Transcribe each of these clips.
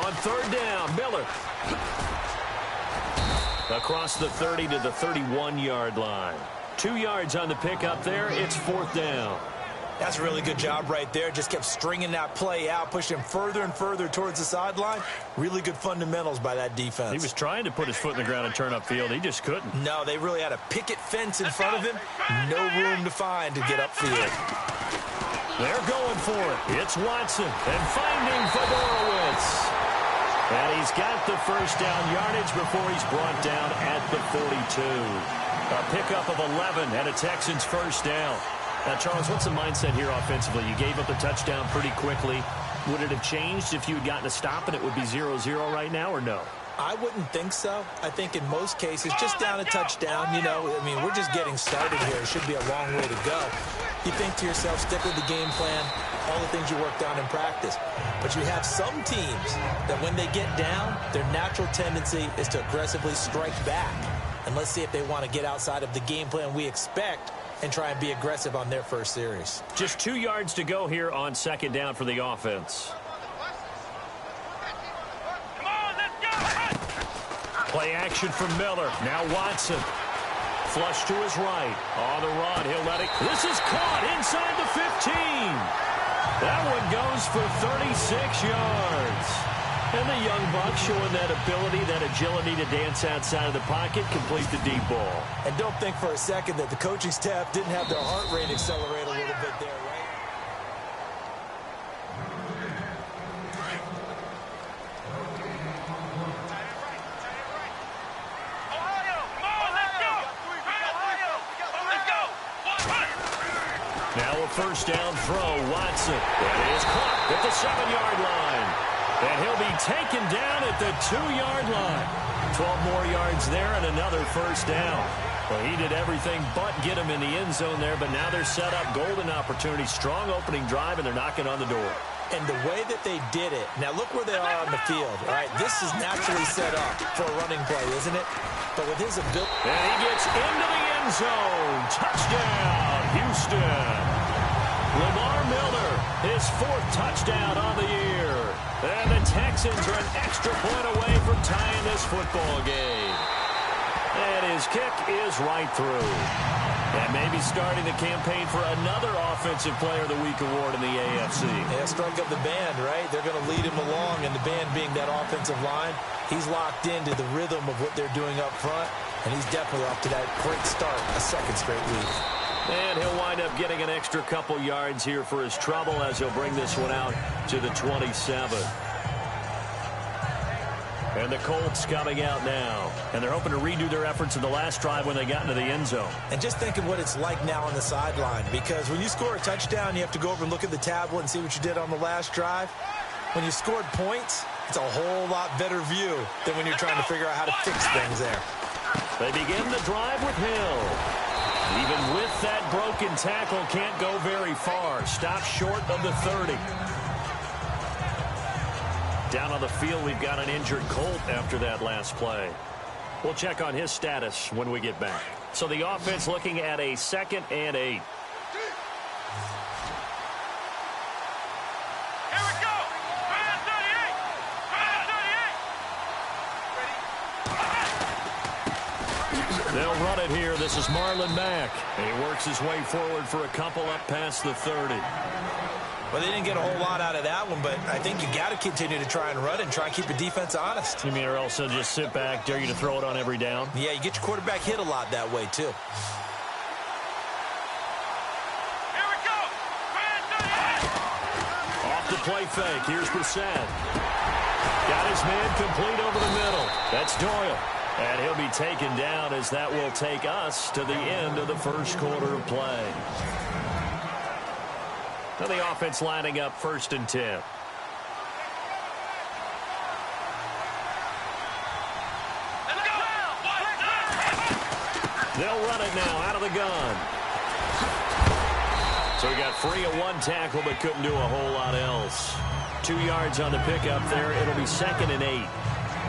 On third down, Miller. Across the 30 to the 31-yard line. 2 yards on the pickup there. It's fourth down. That's a really good job right there. Just kept stringing that play out, pushing him further and further towards the sideline. Really good fundamentals by that defense. He was trying to put his foot in the ground and turn upfield. He just couldn't. No, they really had a picket fence in front of him. No room to find to get upfield. They're going for it. It's Watson and finding Fedorowicz. And he's got the first down yardage before he's brought down at the 42. A pickup of 11 and a Texans first down. Now, Charles, what's the mindset here offensively? You gave up the touchdown pretty quickly. Would it have changed if you had gotten a stop and it would be 0-0 right now, or no? I wouldn't think so. I think in most cases, just down a touchdown, you know, I mean, we're just getting started here. It should be a long way to go. You think to yourself, stick with the game plan, all the things you worked on in practice. But you have some teams that when they get down, their natural tendency is to aggressively strike back. And let's see if they want to get outside of the game plan we expect and try and be aggressive on their first series. Just 2 yards to go here on second down for the offense. Play action from Miller. Now Watson. Flush to his right. On the run. He'll let it. This is caught inside the 15. That one goes for 36 yards. And the young buck showing that ability, that agility to dance outside of the pocket, complete the deep ball. And don't think for a second that the coaching staff didn't have their heart rate accelerate a little bit there, right? Now a first down throw, Watson. That is caught at the 7-yard line. And he'll be taken down at the 2-yard line. 12 more yards there and another first down. Well, he did everything but get him in the end zone there, but now they're set up golden opportunity. Strong opening drive, and they're knocking on the door. And the way that they did it, now look where they are on the field. All right, this is naturally set up for a running play, isn't it? But with his ability... And he gets into the end zone. Touchdown, Houston. Lamar Miller, his 4th touchdown on the year. And the Texans are an extra point away from tying this football game. And his kick is right through. And maybe starting the campaign for another Offensive Player of the Week award in the AFC. Yeah, strike up the band, right? They're going to lead him along, and the band being that offensive line, he's locked into the rhythm of what they're doing up front, and he's definitely off to that great start, a second straight week. And he'll wind up getting an extra couple yards here for his trouble as he'll bring this one out to the 27. And the Colts coming out now. And they're hoping to redo their efforts in the last drive when they got into the end zone. And just think of what it's like now on the sideline. Because when you score a touchdown, you have to go over and look at the tablet and see what you did on the last drive. When you scored points, it's a whole lot better view than when you're trying to figure out how to fix things there. They begin the drive with Hill. Even with that broken tackle, can't go very far. Stop short of the 30. Down on the field, we've got an injured Colt after that last play. We'll check on his status when we get back. So the offense looking at a 2nd and 8. They'll run it here. This is Marlon Mack. And he works his way forward for a couple up past the 30. Well, they didn't get a whole lot out of that one, but I think you got to continue to try and run and try and keep the defense honest. You mean or else they'll just sit back, dare you to throw it on every down? Yeah, you get your quarterback hit a lot that way, too. Off the play fake. Here's Brissett. Got his man complete over the middle. That's Doyle. And he'll be taken down as that will take us to the end of the first quarter of play. Now the offense lining up 1st and 10. They'll run it now out of the gun. So he got free of one tackle but couldn't do a whole lot else. 2 yards on the pickup there. It'll be 2nd and 8.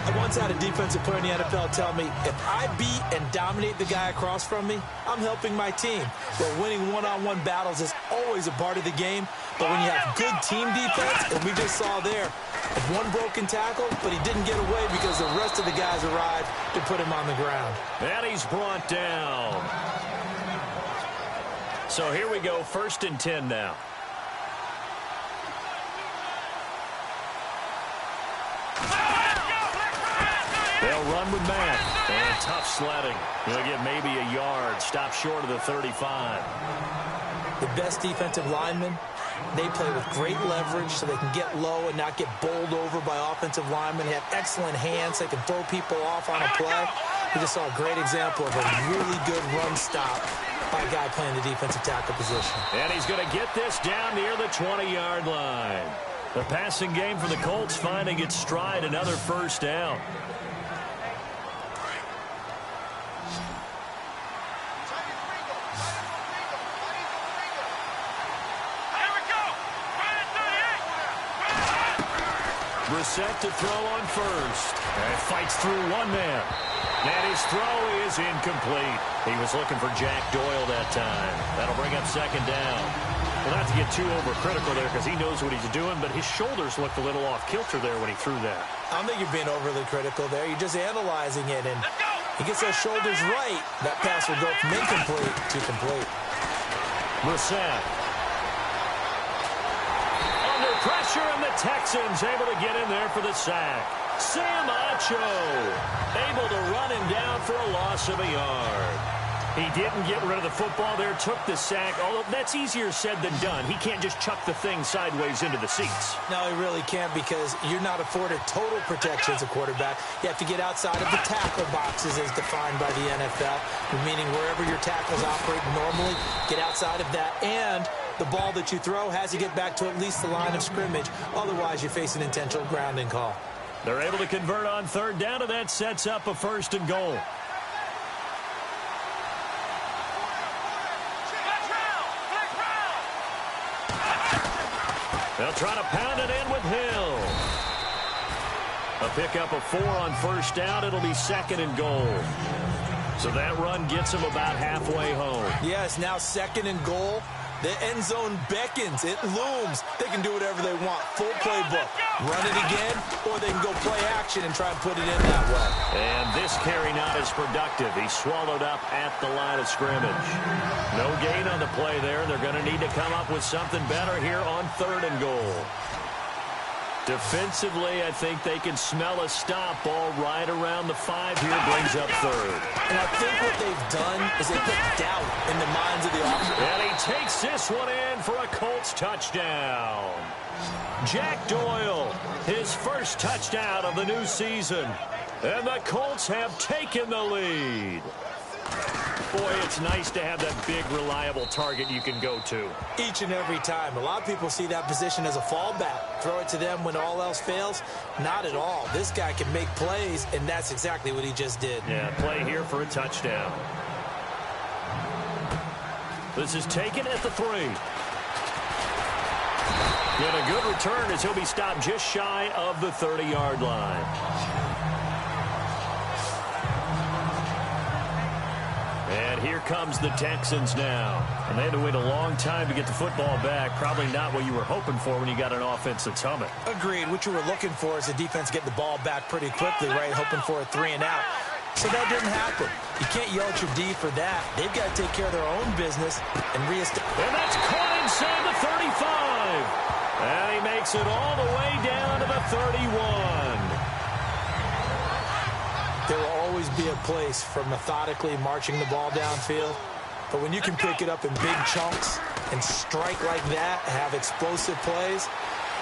I once had a defensive player in the NFL tell me, if I beat and dominate the guy across from me, I'm helping my team. But winning one-on-one battles is always a part of the game, But when you have good team defense, and we just saw there, one broken tackle, but he didn't get away because the rest of the guys arrived to put him on the ground. And he's brought down. So here we go, 1st and 10 now. They'll run with Matt. And tough sledding. He'll get maybe a yard. Stop short of the 35. The best defensive linemen, they play with great leverage so they can get low and not get bowled over by offensive linemen. They have excellent hands. They can throw people off on a play. We just saw a great example of a really good run stop by a guy playing the defensive tackle position. And he's going to get this down near the 20-yard line. The passing game for the Colts finding its stride, another 1st down. Brissett to throw on 1st. And fights through one man. And his throw is incomplete. He was looking for Jack Doyle that time. That'll bring up 2nd down. Well, not to get too overcritical there because he knows what he's doing, but his shoulders looked a little off kilter there when he threw that. I don't think you're being overly critical there. You're just analyzing it, and he gets those shoulders right. That pass will go from incomplete to complete. Brissett. Under pressure, and the Texans able to get in there for the sack. Sam Acho able to run him down for a loss of a yard. He didn't get rid of the football there, took the sack, although that's easier said than done. He can't just chuck the thing sideways into the seats. No, he really can't because you're not afforded total protection as a quarterback. You have to get outside of the tackle boxes as defined by the NFL, meaning wherever your tackles operate normally, get outside of that, and the ball that you throw has to get back to at least the line of scrimmage. Otherwise, you face an intentional grounding call. They're able to convert on 3rd down, and that sets up a 1st and goal. They'll try to pound it in with Hill. A pickup of 4 on 1st down. It'll be 2nd and goal. So that run gets them about halfway home. Yes, now 2nd and goal. The end zone beckons. It looms. They can do whatever they want. Full playbook. Run it again, or they can go play action and try and put it in that way. And this carry not as productive. He's swallowed up at the line of scrimmage. No gain on the play there. They're going to need to come up with something better here on 3rd and goal. Defensively, I think they can smell a stop. Ball right around the 5 here, brings up 3rd. And I think what they've done is they put doubt in the minds of the offense. And he takes this one in for a Colts touchdown. Jack Doyle, his 1st touchdown of the new season. And the Colts have taken the lead. Boy, it's nice to have that big, reliable target you can go to. Each and every time. A lot of people see that position as a fallback. Throw it to them when all else fails. Not at all. This guy can make plays, and that's exactly what he just did. Yeah, play here for a touchdown. This is taken at the 3. And a good return as he'll be stopped just shy of the 30-yard line. And here comes the Texans now. And they had to wait a long time to get the football back. Probably not what you were hoping for when you got an offense that's humming. Agreed. What you were looking for is the defense get the ball back pretty quickly, right? Hoping for a 3 and out. So that didn't happen. You can't yell at your D for that. They've got to take care of their own business and reestablish. And that's caught inside the 35. And he makes it all the way down to the 31. There will always be a place for methodically marching the ball downfield. But when you can pick it up in big chunks and strike like that, have explosive plays,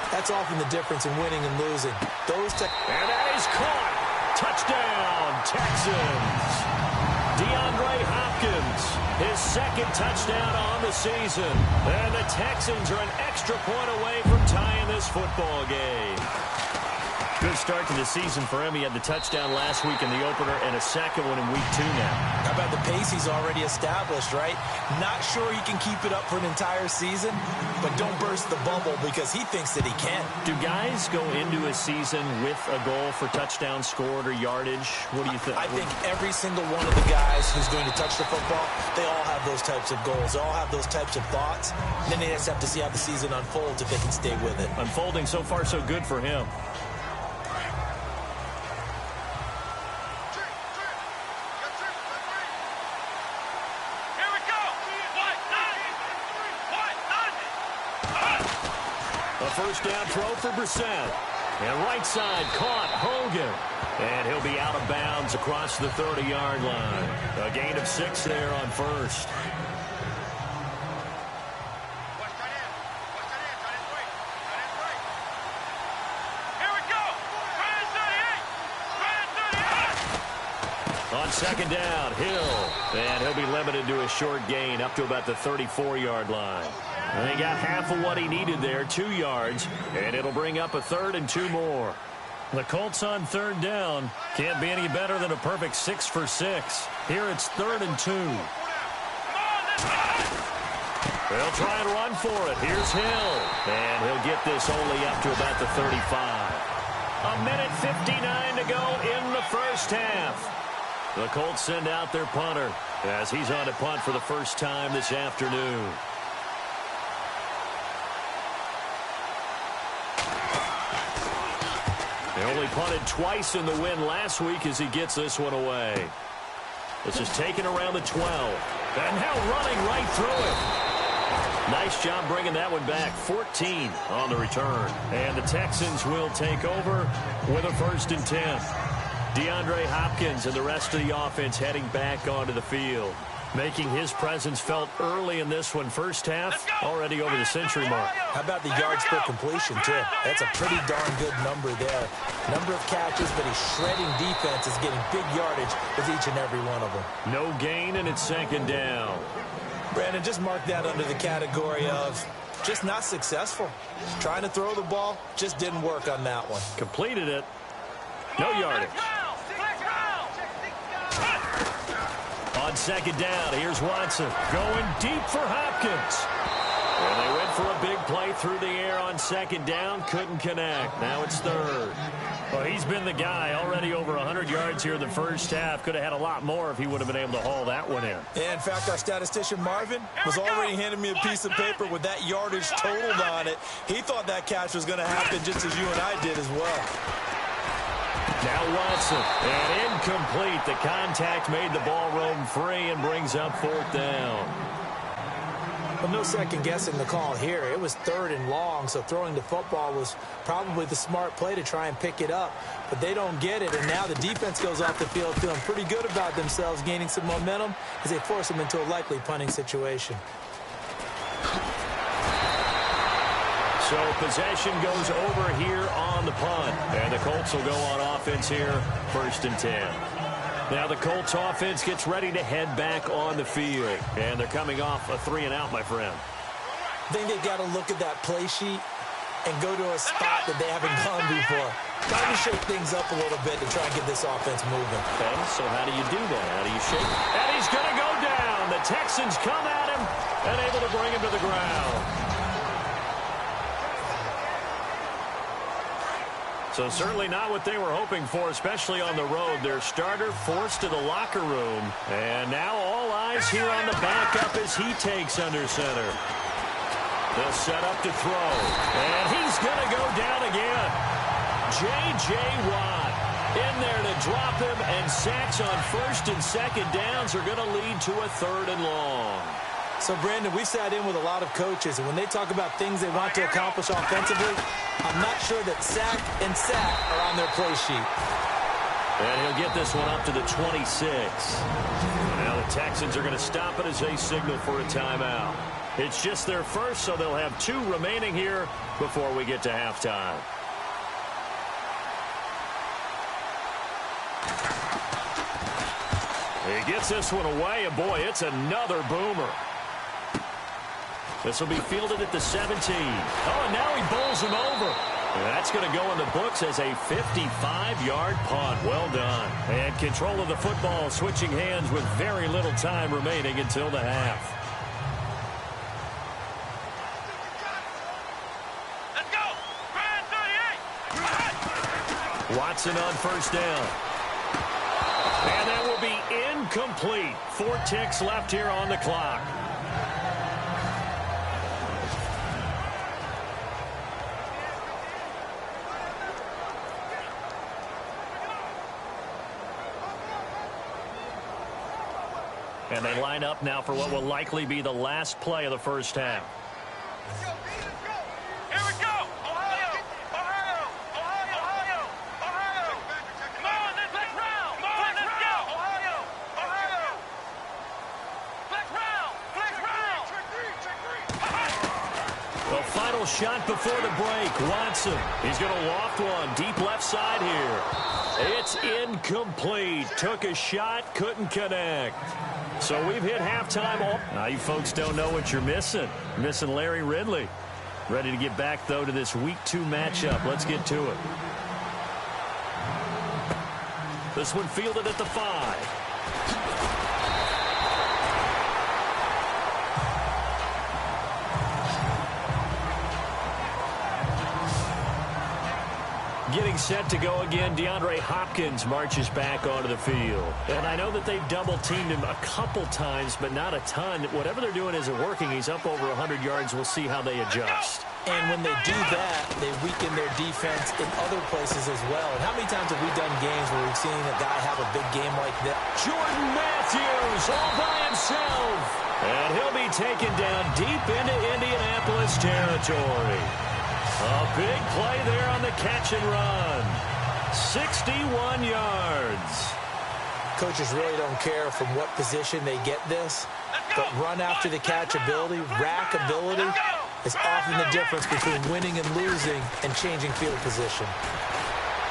that's often the difference in winning and losing. And that is caught. Touchdown, Texans. DeAndre Hopkins, his 2nd touchdown on the season. And the Texans are an extra point away from tying this football game. Good start to the season for him. He had the touchdown last week in the opener and a second one in week 2 now. How about the pace he's already established, right? Not sure he can keep it up for an entire season, but don't burst the bubble because he thinks that he can. Do guys go into a season with a goal for touchdown scored or yardage? What do you think? I think every single one of the guys who's going to touch the football, they all have those types of goals. They all have those types of thoughts. And then they just have to see how the season unfolds if they can stay with it. Unfolding so far so good for him. First down throw for Brissett. And right side caught Hogan. And he'll be out of bounds across the 30-yard line. A gain of 6 there on first. On second down, Hill. And he'll be limited to a short gain up to about the 34-yard line. And he got half of what he needed there, 2 yards, and it'll bring up a 3rd and 2 more. The Colts on 3rd down. Can't be any better than a perfect 6 for 6. Here it's 3rd and 2. They'll try and run for it. Here's Hill, and he'll get this only up to about the 35. A minute 59 to go in the first half. The Colts send out their punter as he's on to punt for the first time this afternoon. They only punted twice in the win last week as he gets this one away. This is taken around the 12. And now running right through it. Nice job bringing that one back. 14 on the return. And the Texans will take over with a 1st and 10. DeAndre Hopkins and the rest of the offense heading back onto the field. Making his presence felt early in this one. First half, already over the century mark. How about the yards per completion, too? That's a pretty darn good number there. Number of catches, but he's shredding defenses, getting big yardage with each and every one of them. No gain, and it's 2nd down. Brandon, just mark that under the category of just not successful. Trying to throw the ball, just didn't work on that one. Completed it. No yardage. On 2nd down, here's Watson going deep for Hopkins. And they went for a big play through the air on 2nd down. Couldn't connect. Now it's 3rd. Well, he's been the guy. Already over 100 yards here in the first half. Could have had a lot more if he would have been able to haul that one in. Yeah, in fact, our statistician Marvin was already handing me a piece of paper with that yardage totaled on it. He thought that catch was going to happen just as you and I did as well. Now Watson, and incomplete. The contact made the ball roam free and brings up 4th down. Well, no second-guessing the call here. It was 3rd and long, so throwing the football was probably the smart play to try and pick it up. But they don't get it, and now the defense goes off the field feeling pretty good about themselves, gaining some momentum as they force them into a likely punting situation. So possession goes over here on the punt. And the Colts will go on offense here, 1st and 10. Now the Colts offense gets ready to head back on the field. And they're coming off a 3-and-out, my friend. I think they've got to look at that play sheet and go to a spot that they haven't gone before. Trying to shake things up a little bit to try and get this offense moving. Okay, so how do you do that? How do you shake? And he's going to go down. The Texans come at him and able to bring him to the ground. So certainly not what they were hoping for, especially on the road. Their starter forced to the locker room. And now all eyes here on the backup as he takes under center. They'll set up to throw. And he's going to go down again. J.J. Watt in there to drop him. And sacks on 1st and 2nd downs are going to lead to a 3rd and long. So, Brandon, we sat in with a lot of coaches, and when they talk about things they want to accomplish offensively, I'm not sure that sack and sack are on their play sheet. And he'll get this one up to the 26. Now the Texans are going to stop it as they signal for a timeout. It's just their first, so they'll have 2 remaining here before we get to halftime. He gets this one away, and boy, it's another boomer. This will be fielded at the 17. Oh, and now he bowls him over. That's going to go in the books as a 55-yard punt. Well done. And control of the football switching hands with very little time remaining until the half. Let's go. Ryan 38. Watson on first down. And that will be incomplete. 4 ticks left here on the clock. And they line up now for what will likely be the last play of the first half. Here we go. Ohio. Ohio. Ohio. Ohio. Ohio. Come on, let's round. Come on, let's go. Ohio. Ohio. Flex round. Flex round. The final shot before the break. Watson. He's going to loft one deep left side here. It's incomplete. Took a shot, couldn't connect. So we've hit halftime. Now you folks don't know what you're missing. Missing Larry Ridley. Ready to get back, though, to this Week 2 matchup. Let's get to it. This one fielded at the 5. Getting set to go again, DeAndre Hopkins marches back onto the field. And I know that they've double-teamed him a couple times, but not a ton. Whatever they're doing isn't working. He's up over 100 yards. We'll see how they adjust. And when they do that, they weaken their defense in other places as well. And how many times have we done games where we've seen a guy have a big game like that? Jordan Matthews all by himself. And he'll be taken down deep into Indianapolis territory. A big play there on the catch and run. 61 yards. Coaches really don't care from what position they get this, but run after the catch ability, rack ability, is often the difference between winning and losing and changing field position.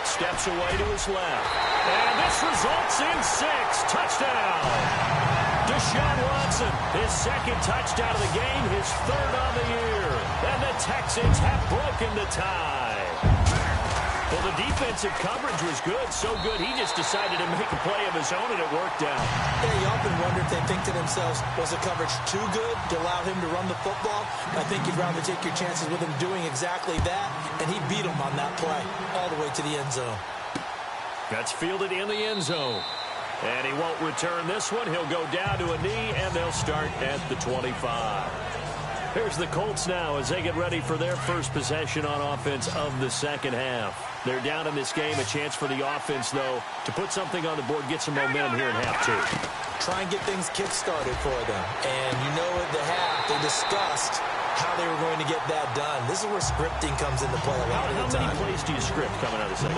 Steps away to his left. And this results in 6. Touchdown. Deshaun Watson, his second touchdown of the game, his 3rd on the year. And the Texans have broken the tie. Well, the defensive coverage was good, so good he just decided to make a play of his own, and it worked out. Yeah, you often wonder if they think to themselves, was the coverage too good to allow him to run the football? I think you'd rather take your chances with him doing exactly that, and he beat him on that play all the way to the end zone. That's fielded in the end zone. And he won't return this one. He'll go down to a knee, and they'll start at the 25. Here's the Colts now as they get ready for their first possession on offense of the second half. They're down in this game. A chance for the offense, though, to put something on the board, get some momentum here in half 2. Try and get things kick-started for them. And you know at the half, they discussed how they were going to get that done. This is where scripting comes into play a lot of the time. How many plays do you script coming out of the second?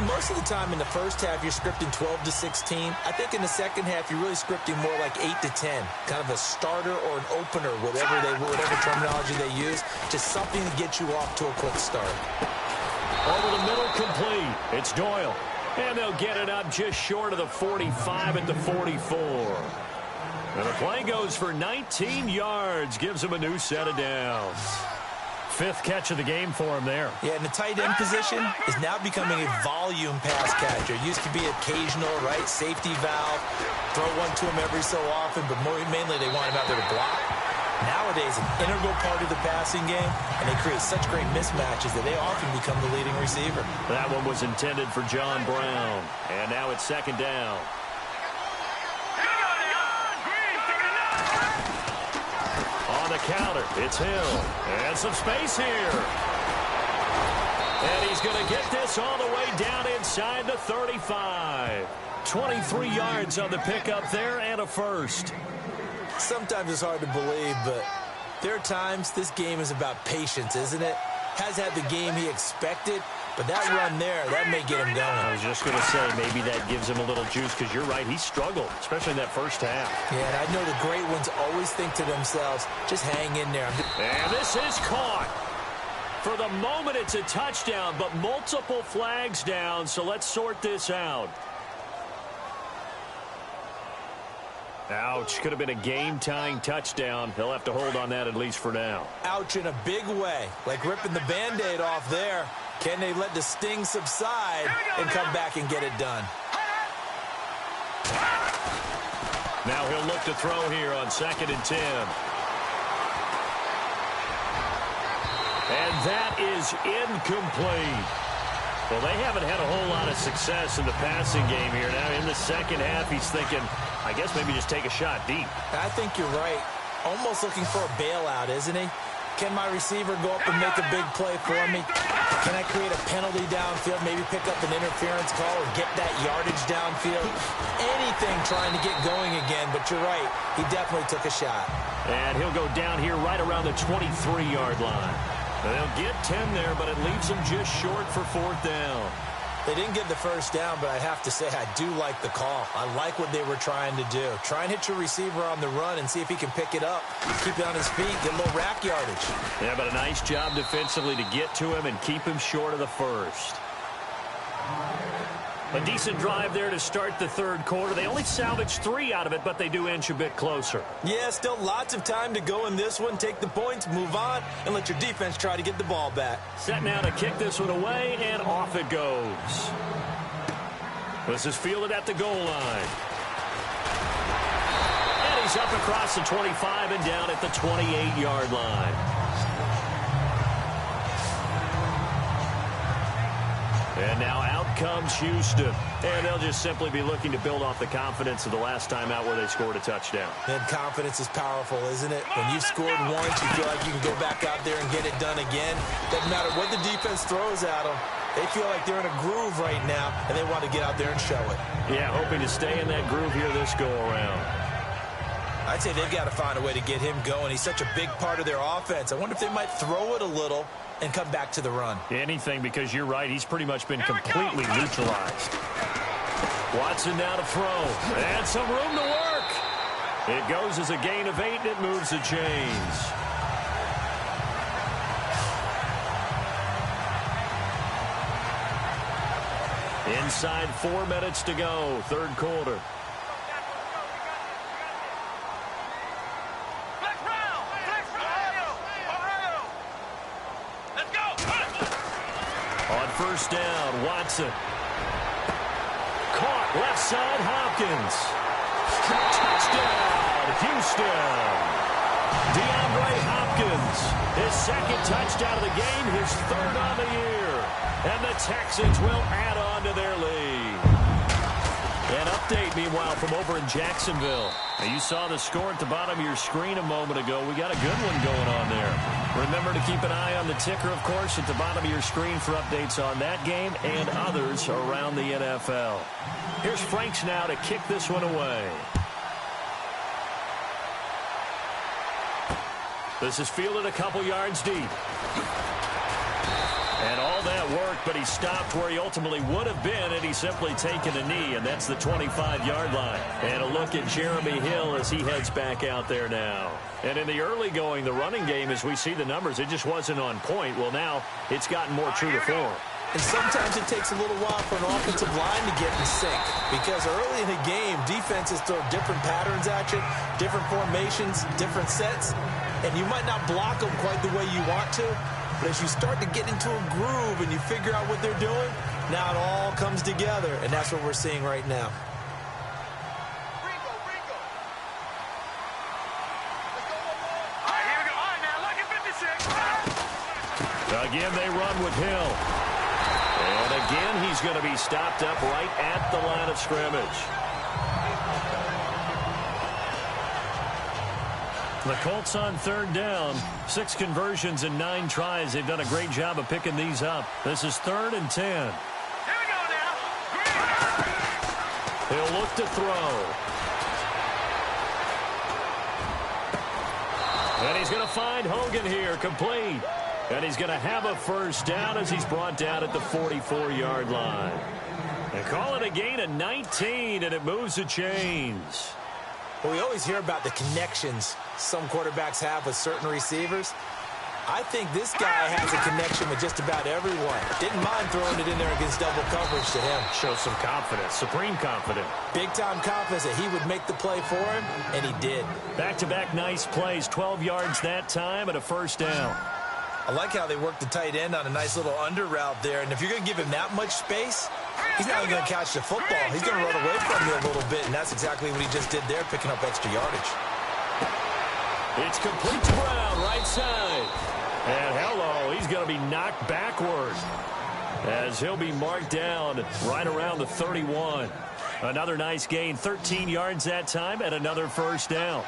Most of the time in the first half, you're scripting 12 to 16. I think in the second half, you're really scripting more like 8 to 10. Kind of a starter or an opener, whatever terminology they use. Just something to get you off to a quick start. Over the middle, complete. It's Doyle. And they'll get it up just short of the 45 at the 44. And the play goes for 19 yards. Gives him a new set of downs. 5th catch of the game for him there. Yeah, and the tight end position is now becoming a volume pass catcher. It used to be occasional, right? Safety valve. Throw one to him every so often, but mainly they want him out there to block. Nowadays, an integral part of the passing game, and they create such great mismatches that they often become the leading receiver. That one was intended for John Brown. And now it's 2nd down. On the counter, it's Hill. And some space here. And he's going to get this all the way down inside the 35. 23 yards on the pickup there and a first. Sometimes it's hard to believe, but there are times this game is about patience, isn't it? Has had the game he expected, but that run there, that may get him going. I was just going to say, maybe that gives him a little juice, because you're right, he struggled, especially in that first half. Yeah, and I know the great ones always think to themselves, just hang in there. And this is caught. For the moment, it's a touchdown, but multiple flags down, so let's sort this out. Ouch. Could have been a game-tying touchdown. He'll have to hold on that at least for now. Ouch in a big way. Like ripping the Band-Aid off there. Can they let the sting subside and come back and get it done? Now he'll look to throw here on 2nd and 10. And that is incomplete. Well, they haven't had a whole lot of success in the passing game here. Now in the second half, he's thinking, I guess maybe just take a shot deep. I think you're right. Almost looking for a bailout, isn't he? Can my receiver go up and make a big play for me? Can I create a penalty downfield, maybe pick up an interference call or get that yardage downfield? Anything trying to get going again, but you're right. He definitely took a shot. And he'll go down here right around the 23-yard line. They'll get 10 there, but it leaves them just short for 4th down. They didn't get the first down, but I have to say I do like the call. I like what they were trying to do. Try and hit your receiver on the run and see if he can pick it up. Keep it on his feet, get a little rack yardage. Yeah, but a nice job defensively to get to him and keep him short of the first. A decent drive there to start the 3rd quarter. They only salvaged 3 out of it, but they do inch a bit closer. Yeah, still lots of time to go in this one. Take the points, move on, and let your defense try to get the ball back. Set now to kick this one away, and off it goes. This is fielded at the goal line. And he's up across the 25 and down at the 28-yard line. And now out comes Houston. And they'll just simply be looking to build off the confidence of the last time out where they scored a touchdown. And confidence is powerful, isn't it? When you've scored once, you feel like you can go back out there and get it done again. Doesn't matter what the defense throws at them. They feel like they're in a groove right now, and they want to get out there and show it. Yeah, hoping to stay in that groove here this go-around. I'd say they've got to find a way to get him going. He's such a big part of their offense. I wonder if they might throw it a little and come back to the run. Anything, because you're right. He's pretty much been completely neutralized. Watson now to throw. And some room to work. It goes as a gain of 8, and it moves the chains. Inside 4 minutes to go, 3rd quarter. On 1st down, Watson. Caught left side, Hopkins. Touchdown, Houston. DeAndre Hopkins, his 2nd touchdown of the game, his 3rd on the year. And the Texans will add on to their lead. An update, meanwhile, from over in Jacksonville. Now, you saw the score at the bottom of your screen a moment ago. We got a good one going on there. Remember to keep an eye on the ticker, of course, at the bottom of your screen for updates on that game and others around the NFL. Here's Franks now to kick this one away. This is fielded a couple yards deep. And all that work, but he stopped where he ultimately would have been, and he's simply taken a knee, and that's the 25-yard line. And a look at Jeremy Hill as he heads back out there now. And in the early going, the running game, as we see the numbers, it just wasn't on point. Well, now it's gotten more true to form. And sometimes it takes a little while for an offensive line to get in sync, because early in the game, defenses throw different patterns at you, different formations, different sets, and you might not block them quite the way you want to. But as you start to get into a groove and you figure out what they're doing, now it all comes together, and that's what we're seeing right now. Again, they run with Hill. And again, he's going to be stopped up right at the line of scrimmage. The Colts on 3rd down. 6 conversions and 9 tries. They've done a great job of picking these up. This is 3rd and 10. Here we go now. He'll look to throw. And he's going to find Hogan here, complete. And he's going to have a 1st down as he's brought down at the 44-yard line. They call it a gain of 19, and it moves the chains. Well, we always hear about the connections some quarterbacks have with certain receivers. I think this guy has a connection with just about everyone. Didn't mind throwing it in there against double coverage to him. Shows some confidence, supreme confidence. Big-time confidence that he would make the play for him, and he did. Back-to-back nice plays, 12 yards that time and a 1st down. I like how they work the tight end on a nice little under route there. And if you're going to give him that much space, he's not going to catch the football. He's going to run away from you a little bit, and that's exactly what he just did there, picking up extra yardage. It's complete to Brown, right side. And hello, he's going to be knocked backward as he'll be marked down right around the 31. Another nice gain, 13 yards that time, and another first down.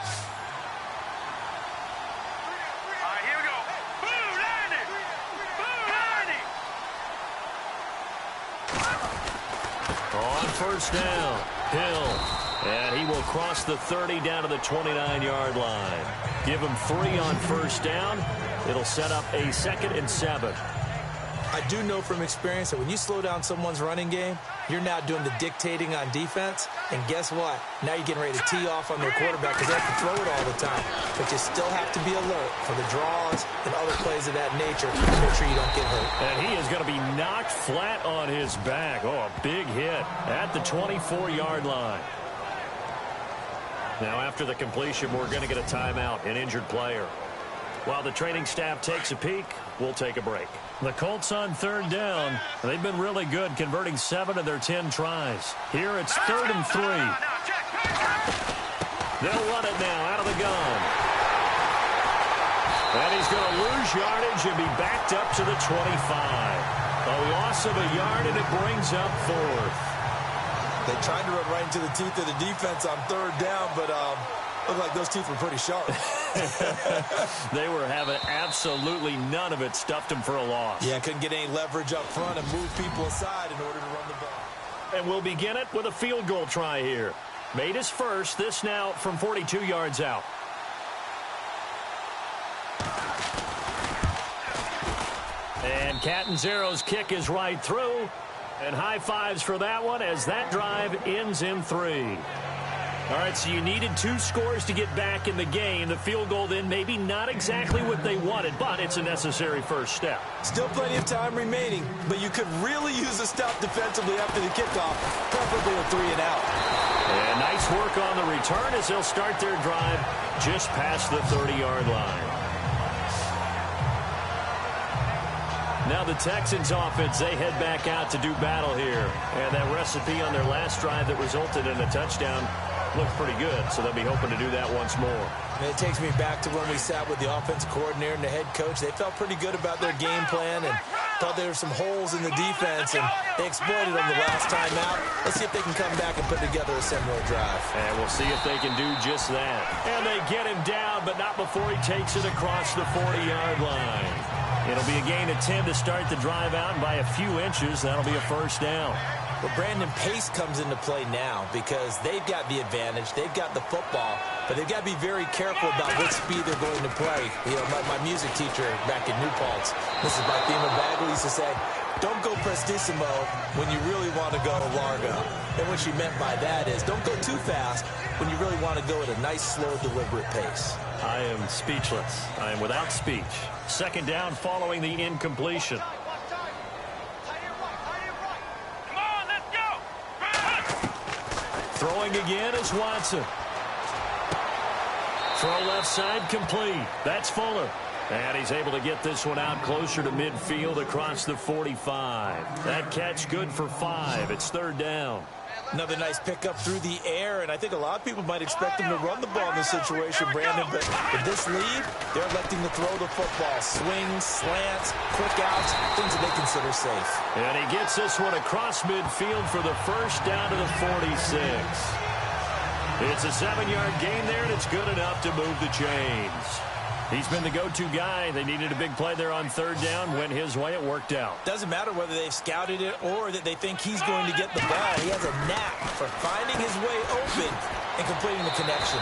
On first down, Hill, and he will cross the 30 down to the 29-yard line. Give him 3 on first down. It'll set up a 2nd and 7. I do know from experience that when you slow down someone's running game, you're now doing the dictating on defense. And guess what? Now you're getting ready to tee off on their quarterback because they have to throw it all the time. But you still have to be alert for the draws and other plays of that nature to make sure you don't get hurt. And he is going to be knocked flat on his back. Oh, a big hit at the 24-yard line. Now, after the completion, we're going to get a timeout, an injured player. While the training staff takes a peek, we'll take a break. The Colts on third down. They've been really good, converting 7 of their 10 tries. Here it's 3rd and 3. They'll run it now out of the gun. And he's going to lose yardage and be backed up to the 25. A loss of a yard, and it brings up 4th. They tried to run right into the teeth of the defense on third down, but looked like those teeth were pretty sharp. They were having absolutely none of it. Stuffed them for a loss. Yeah, couldn't get any leverage up front and move people aside in order to run the ball. And we'll begin it with a field goal try here. Made his first. This now from 42 yards out. And Catanzaro's kick is right through. And high fives for that one as that drive ends in 3. All right, so you needed 2 scores to get back in the game. The field goal then maybe not exactly what they wanted, but it's a necessary first step. Still plenty of time remaining, but you could really use a stop defensively after the kickoff, preferably a 3 and out. And nice work on the return as they'll start their drive just past the 30-yard line. Now the Texans offense, they head back out to do battle here. And that recipe on their last drive that resulted in a touchdown looked pretty good, so they'll be hoping to do that once more. And it takes me back to when we sat with the offensive coordinator and the head coach. They felt pretty good about their game plan and thought there were some holes in the defense, and they exploited them the last time out. Let's see if they can come back and put together a similar drive. And we'll see if they can do just that. And they get him down, but not before he takes it across the 40-yard line. It'll be a gain of 10 to start the drive out, and by a few inches, that'll be a first down. Well, Brandon, pace comes into play now because they've got the advantage. They've got the football, but they've got to be very careful about what speed they're going to play. You know, my music teacher back in New Paltz, Mrs. Bifema Bagley, used to say, don't go prestissimo when you really want to go largo. And what she meant by that is don't go too fast when you really want to go at a nice, slow, deliberate pace. I am speechless. I am without speech. 2nd down following the incompletion. Throwing again is Watson. Throw left side complete. That's Fuller. And he's able to get this one out closer to midfield across the 45. That catch good for 5. It's 3rd down. Another nice pickup through the air, and I think a lot of people might expect him to run the ball in this situation, Brandon, but with this lead, they're electing to throw the football. Swings, slants, quick outs, things that they consider safe. And he gets this one across midfield for the first down to the 46. It's a 7-yard gain there, and it's good enough to move the chains. He's been the go-to guy. They needed a big play there on 3rd down. Went his way. It worked out. Doesn't matter whether they've scouted it or that they think he's going to get the ball. He has a knack for finding his way open and completing the connection.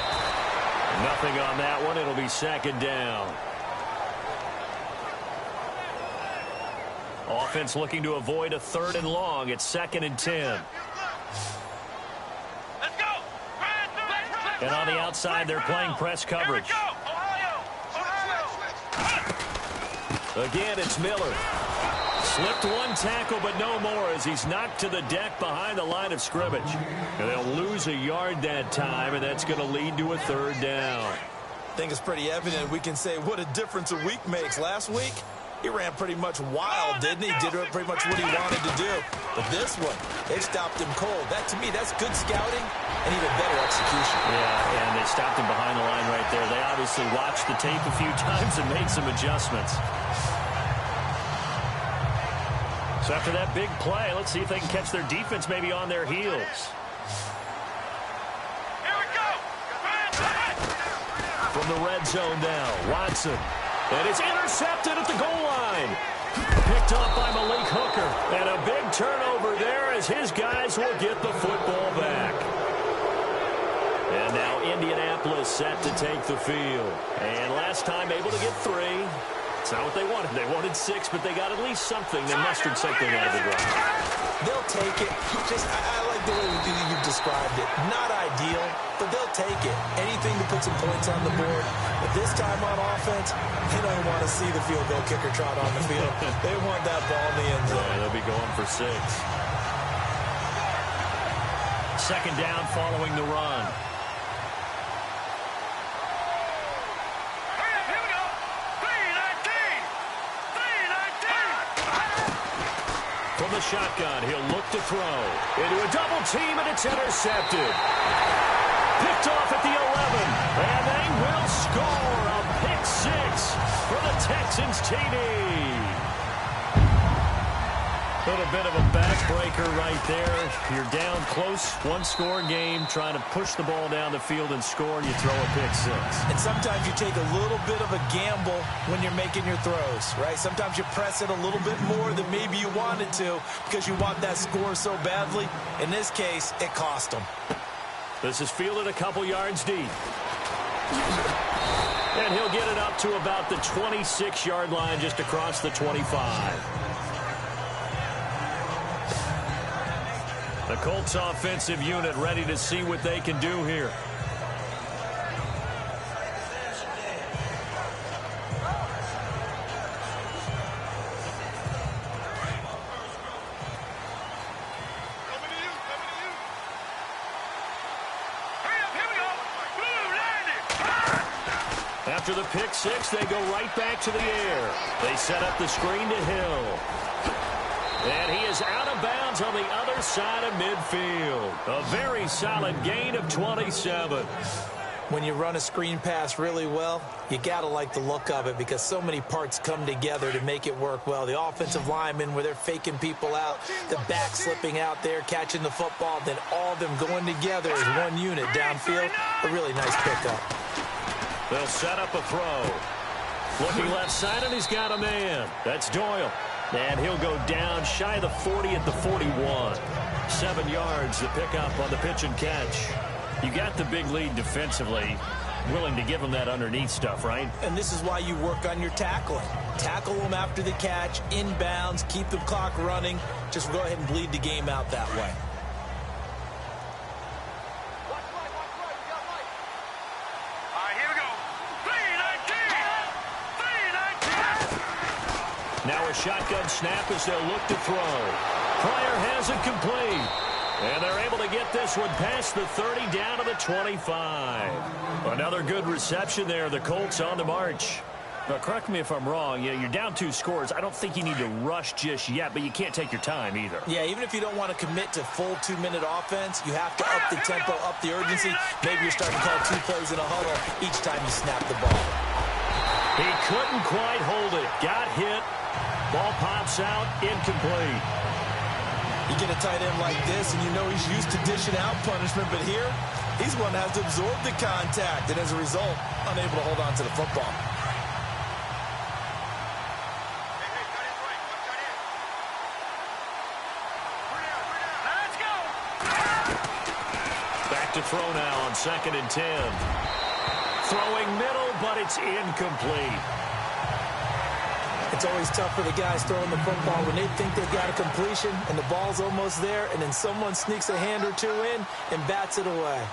Nothing on that one. It'll be 2nd down. Offense looking to avoid a 3rd and long. It's 2nd and 10. Let's go. And on the outside, they're playing press coverage. Again, it's Miller. Slipped one tackle, but no more as he's knocked to the deck behind the line of scrimmage. And they'll lose a yard that time, and that's going to lead to a 3rd down. I think it's pretty evident. We can say what a difference a week makes. Last week, he ran pretty much wild, didn't he? Did pretty much what he wanted to do. But this one, they stopped him cold. That, to me, that's good scouting and even better execution. Yeah, and they stopped him behind the line right there. They obviously watched the tape a few times and made some adjustments. So after that big play, let's see if they can catch their defense maybe on their heels. Here we go. From the red zone now, Watson. And it's intercepted at the goal line. Picked up by Malik Hooker. And a big turnover there as his guys will get the football back. And now Indianapolis set to take the field. And last time able to get 3. It's not what they wanted. They wanted 6, but they got at least something. They mustered something out of the drive. They'll take it. I like the way you've described it. Not ideal, but they'll take it. Anything to put some points on the board. But this time on offense, they don't want to see the field goal kicker trot on the field. They want that ball in the end zone. Yeah, they'll be going for 6. Second down following the run. From the shotgun, he'll look to throw. Into a double team, and it's intercepted. Picked off at the 11, and they will score a pick 6 for the Texans TD. A little bit of a backbreaker right there. You're down close, one-score game, trying to push the ball down the field and score, and you throw a pick 6. And sometimes you take a little bit of a gamble when you're making your throws, right? Sometimes you press it a little bit more than maybe you wanted to because you want that score so badly. In this case, it cost them. This is fielded a couple yards deep. And he'll get it up to about the 26-yard line just across the 25. The Colts offensive unit ready to see what they can do here. After the pick 6, they go right back to the air. They set up the screen to Hill. And he is out of bounds on the other side of midfield. A very solid gain of 27. When you run a screen pass really well, you got to like the look of it because so many parts come together to make it work well. The offensive linemen, where they're faking people out, the back slipping out there, catching the football, then all of them going together as one unit downfield. A really nice pickup. They'll set up a throw. Looking left side, and he's got a man. That's Doyle. And he'll go down shy of the 40 at the 41. 7 yards to pick up on the pitch and catch. You got the big lead defensively. Willing to give them that underneath stuff, right? And this is why you work on your tackling. Tackle them after the catch, inbounds, keep the clock running. Just go ahead and bleed the game out that way. Now a shotgun snap as they'll look to throw. Pryor has it complete. And they're able to get this one past the 30 down to the 25. Another good reception there. The Colts on the march. Now, correct me if I'm wrong. You know, you're down 2 scores. I don't think you need to rush just yet, but you can't take your time either. Yeah, even if you don't want to commit to full 2-minute offense, you have to up the tempo, up the urgency. Maybe you're starting to call 2 plays in a huddle each time you snap the ball. He couldn't quite hold it. Got hit. Ball pops out, incomplete. You get a tight end like this, and you know he's used to dishing out punishment, but here, he's one that has to absorb the contact, and as a result, unable to hold on to the football. Let's go. Back to throw now on 2nd and 10. Throwing middle, but it's incomplete. It's always tough for the guys throwing the football when they think they've got a completion and the ball's almost there, and then someone sneaks a hand or 2 in and bats it away.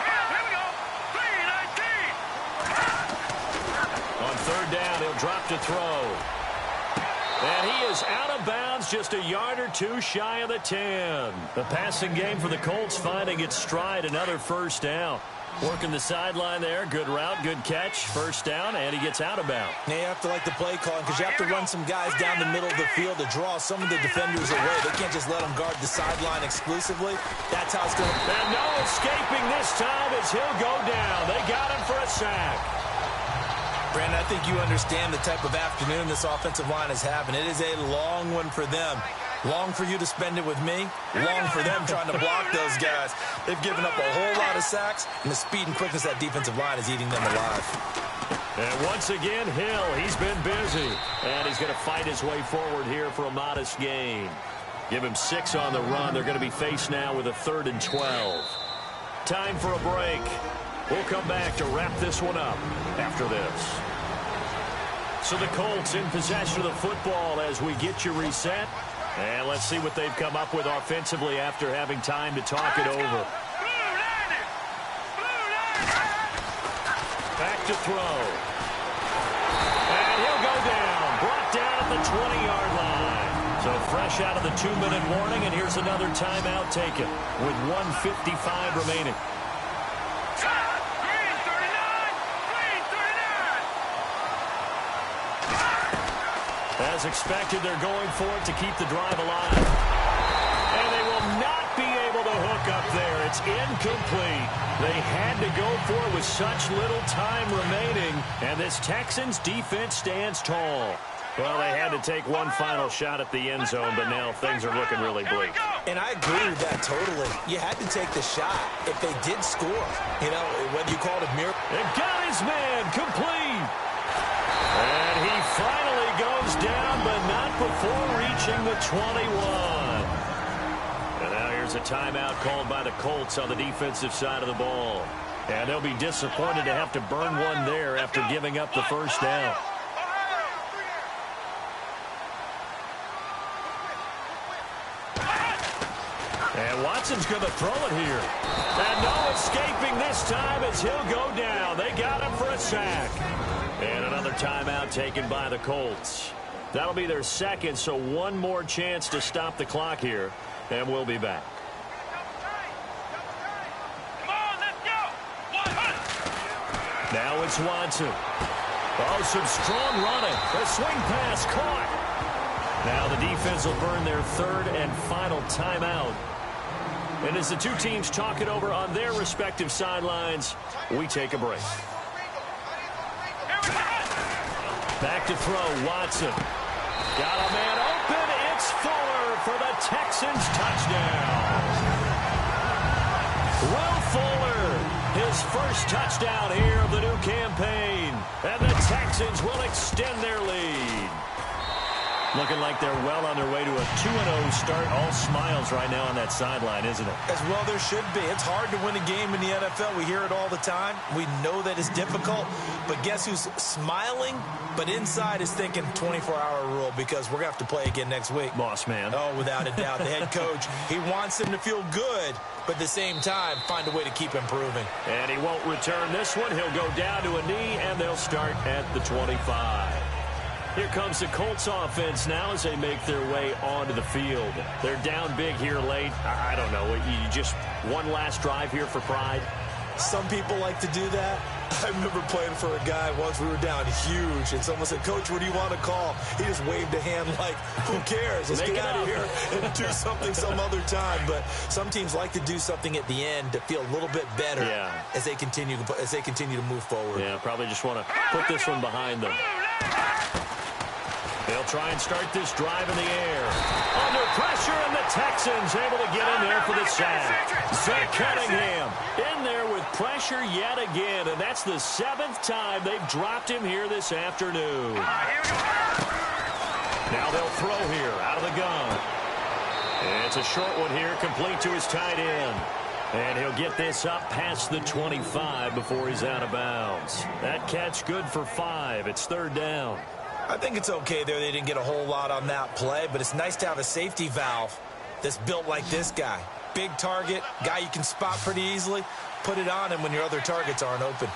Here we go. 3-19. On 3rd down, he'll drop to throw. And he is out of bounds just a yard or 2 shy of the 10. The passing game for the Colts finding its stride, another first down. Working the sideline there. Good route, good catch. First down, and he gets out of bounds. Now you have to like the play calling because you have to run some guys down the middle of the field to draw some of the defenders away. They can't just let them guard the sideline exclusively. That's how it's going to be. And no escaping this time as he'll go down. They got him for a sack. Brandon, I think you understand the type of afternoon this offensive line is having. It is a long one for them. Long for you to spend it with me. Long for them trying to block those guys. They've given up a whole lot of sacks, and the speed and quickness of that defensive line is eating them alive. And once again, Hill, he's been busy. And he's going to fight his way forward here for a modest gain. Give him 6 on the run. They're going to be faced now with a 3rd and 12. Time for a break. We'll come back to wrap this one up after this. So the Colts in possession of the football as we get you reset. And let's see what they've come up with offensively after having time to talk it over. Back to throw. And he'll go down. Brought down at the 20-yard line. So fresh out of the 2-minute warning, and here's another timeout taken with 1:55 remaining. As expected, they're going for it to keep the drive alive. And they will not be able to hook up there. It's incomplete. They had to go for it with such little time remaining. And this Texans defense stands tall. Well, they had to take one final shot at the end zone, but now things are looking really bleak. And I agree with that totally. You had to take the shot if they did score. You know, whether you call it a miracle. And got his man complete. And he finally goes down, but not before reaching the 21. And now here's a timeout called by the Colts on the defensive side of the ball. And they'll be disappointed to have to burn one there after giving up the first down. And Watson's going to throw it here. And no escaping this time as he'll go down. They got him for a sack. And another timeout taken by the Colts. That'll be their second, so one more chance to stop the clock here. And we'll be back. Now it's Watson. Oh, some strong running. A swing pass caught. Now the defense will burn their 3rd and final timeout. And as the two teams talk it over on their respective sidelines, we take a break. Back to throw, Watson. Got a man open. It's Fuller for the Texans touchdown. Will Fuller, his first touchdown here of the new campaign. And the Texans will extend their lead. Looking like they're well on their way to a 2-0 start. All smiles right now on that sideline, isn't it? As well there should be. It's hard to win a game in the NFL. We hear it all the time. We know that it's difficult. But guess who's smiling? But inside is thinking 24-hour rule because we're going to have to play again next week. Boss man. Oh, without a doubt. The head coach, he wants them to feel good, but at the same time, find a way to keep improving. And he won't return this one. He'll go down to a knee, and they'll start at the 25. Here comes the Colts offense now as they make their way onto the field. They're down big here late. I don't know. You just one last drive here for pride? Some people like to do that. I remember playing for a guy once. We were down huge, and someone said, "Coach, what do you want to call?" He just waved a hand like, who cares? Let's get out of here and do something some other time. But some teams like to do something at the end to feel a little bit better as they continue to move forward. Yeah, probably just want to put this one behind them. They'll try and start this drive in the air. Under pressure, and the Texans able to get in there for the sack. Zach Cunningham in there with pressure yet again, and that's the 7th time they've dropped him here this afternoon. Now they'll throw here out of the gun. And it's a short one here, complete to his tight end. And he'll get this up past the 25 before he's out of bounds. That catch good for 5. It's 3rd down. I think it's okay there. They didn't get a whole lot on that play, but it's nice to have a safety valve that's built like this guy. Big target, guy you can spot pretty easily. Put it on him when your other targets aren't open.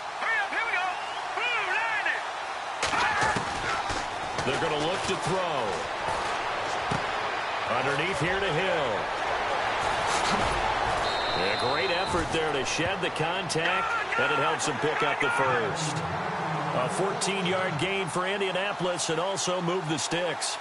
They're going to look to throw. Underneath here to Hill. A great effort there to shed the contact, and it helps him pick up the first. A 14-yard gain for Indianapolis and also move the sticks.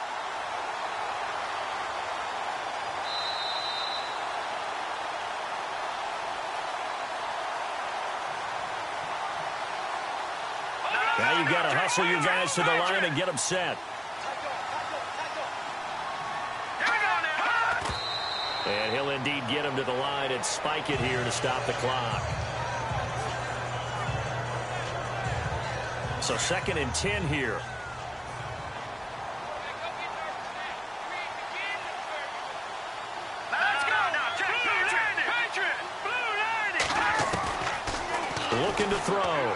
Now you've got to hustle your guys to the line and get them set. And he'll indeed get him to the line and spike it here to stop the clock. So 2nd and 10 here. Let's go now. Looking to throw.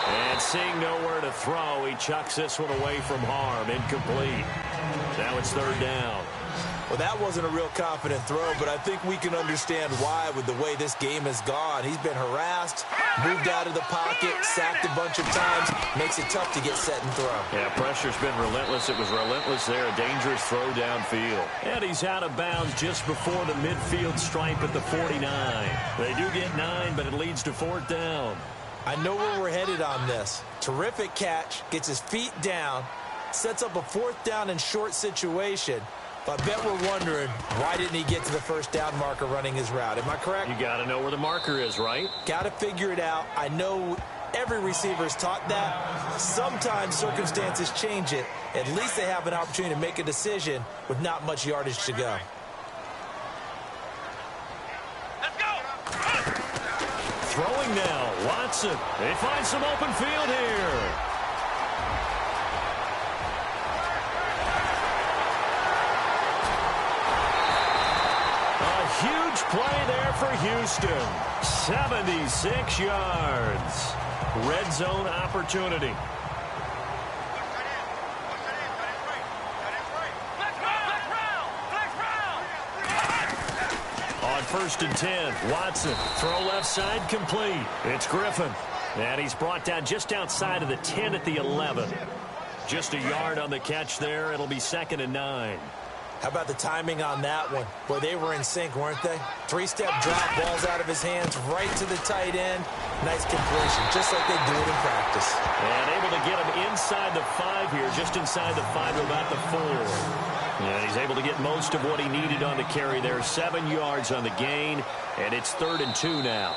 And seeing nowhere to throw, he chucks this one away from harm. Incomplete. Now it's 3rd down. Well, that wasn't a real confident throw, but I think we can understand why with the way this game has gone. He's been harassed, moved out of the pocket, sacked a bunch of times. Makes it tough to get set and throw. Yeah, pressure's been relentless. It was relentless there. A dangerous throw downfield. And he's out of bounds just before the midfield stripe at the 49. They do get 9, but it leads to 4th down. I know where we're headed on this. Terrific catch, gets his feet down, sets up a 4th down and short situation. But I bet we're wondering, why didn't he get to the 1st down marker running his route? Am I correct? You got to know where the marker is, right? Got to figure it out. I know every receiver is taught that. Sometimes circumstances change it. At least they have an opportunity to make a decision with not much yardage to go. Let's go. Throwing now, Watson. They find some open field here. Huge play there for Houston. 76 yards. Red zone opportunity. On 1st and 10, Watson. Throw left side complete. It's Griffin. And he's brought down just outside of the 10 at the 11. Just a yard on the catch there. It'll be 2nd and 9. How about the timing on that one? Boy, they were in sync, weren't they? 3-step drop, balls out of his hands, right to the tight end. Nice completion, just like they do it in practice. And able to get him inside the 5 here, just inside the 5 to about the 4. And he's able to get most of what he needed on the carry there. 7 yards on the gain, and it's 3rd and 2 now.